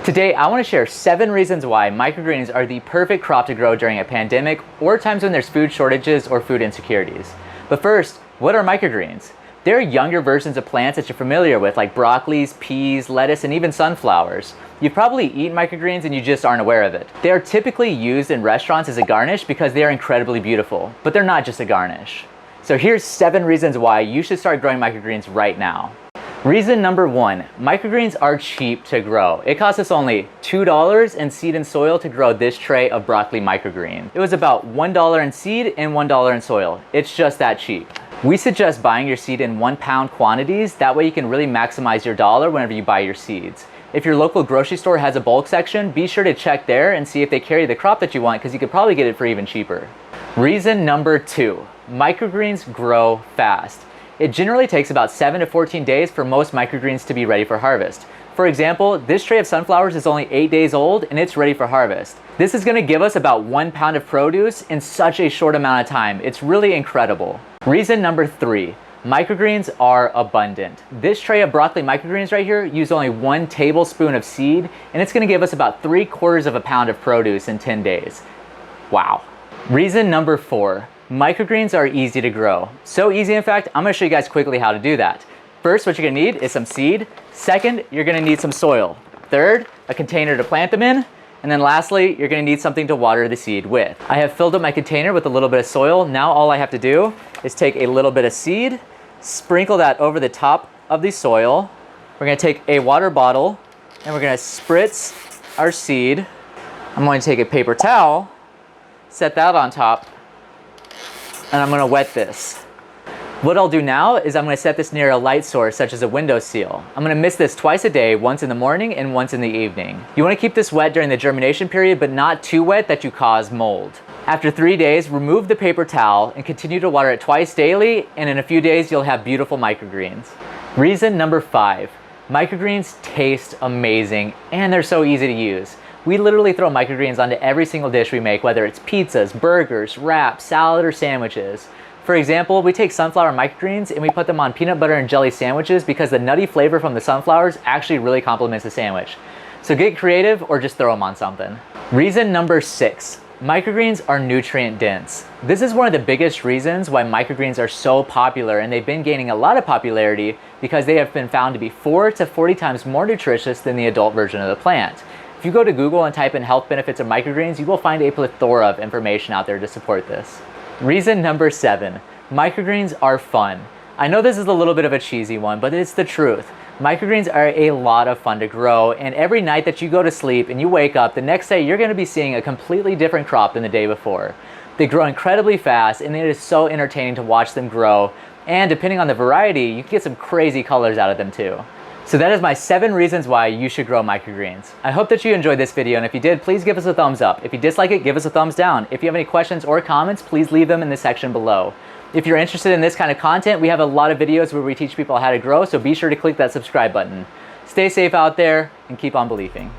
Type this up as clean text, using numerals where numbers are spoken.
Today, I want to share 7 reasons why microgreens are the perfect crop to grow during a pandemic or times when there's food shortages or food insecurities. But first, what are microgreens? They're younger versions of plants that you're familiar with, like broccolis, peas, lettuce, and even sunflowers. You've probably eaten microgreens and you just aren't aware of it. They are typically used in restaurants as a garnish because they are incredibly beautiful, but they're not just a garnish. So here's 7 reasons why you should start growing microgreens right now. Reason number 1, microgreens are cheap to grow. It costs us only $2 in seed and soil to grow this tray of broccoli microgreen. It was about $1 in seed and $1 in soil. It's just that cheap. We suggest buying your seed in 1-pound quantities. That way you can really maximize your dollar whenever you buy your seeds. If your local grocery store has a bulk section, be sure to check there and see if they carry the crop that you want, because you could probably get it for even cheaper. Reason number 2, microgreens grow fast. It generally takes about 7 to 14 days for most microgreens to be ready for harvest. For example, this tray of sunflowers is only 8 days old and it's ready for harvest. This is going to give us about 1 pound of produce in such a short amount of time. It's really incredible. Reason number 3, microgreens are abundant. This tray of broccoli microgreens right here used only 1 tablespoon of seed, and it's going to give us about 3/4 of a pound of produce in 10 days. Wow. Reason number 4, microgreens are easy to grow. So easy, in fact, I'm going to show you guys quickly how to do that. First, what you're going to need is some seed. Second, you're going to need some soil. Third, a container to plant them in. And then lastly, you're going to need something to water the seed with. I have filled up my container with a little bit of soil. Now all I have to do is take a little bit of seed, sprinkle that over the top of the soil. We're going to take a water bottle and we're going to spritz our seed. I'm going to take a paper towel, set that on top, and I'm going to wet this. What I'll do now is I'm going to set this near a light source, such as a windowsill. I'm going to mist this twice a day, once in the morning and once in the evening. You want to keep this wet during the germination period, but not too wet that you cause mold. After 3 days, remove the paper towel and continue to water it twice daily, and in a few days you'll have beautiful microgreens. Reason number 5, microgreens taste amazing and they're so easy to use. We literally throw microgreens onto every single dish we make, whether it's pizzas, burgers, wraps, salad, or sandwiches. For example, we take sunflower microgreens and we put them on peanut butter and jelly sandwiches because the nutty flavor from the sunflowers actually really complements the sandwich. So get creative or just throw them on something. Reason number 6, microgreens are nutrient dense. This is one of the biggest reasons why microgreens are so popular, and they've been gaining a lot of popularity because they have been found to be 4 to 40 times more nutritious than the adult version of the plant. If you go to Google and type in health benefits of microgreens, you will find a plethora of information out there to support this. Reason number 7, microgreens are fun. I know this is a little bit of a cheesy one, but it's the truth. Microgreens are a lot of fun to grow, and every night that you go to sleep and you wake up, the next day you're going to be seeing a completely different crop than the day before. They grow incredibly fast, and it is so entertaining to watch them grow, and depending on the variety, you can get some crazy colors out of them too. So that is my 7 reasons why you should grow microgreens. I hope that you enjoyed this video, and if you did, please give us a thumbs up. If you dislike it, give us a thumbs down. If you have any questions or comments, please leave them in the section below. If you're interested in this kind of content, we have a lot of videos where we teach people how to grow, so be sure to click that subscribe button. Stay safe out there and keep on believing.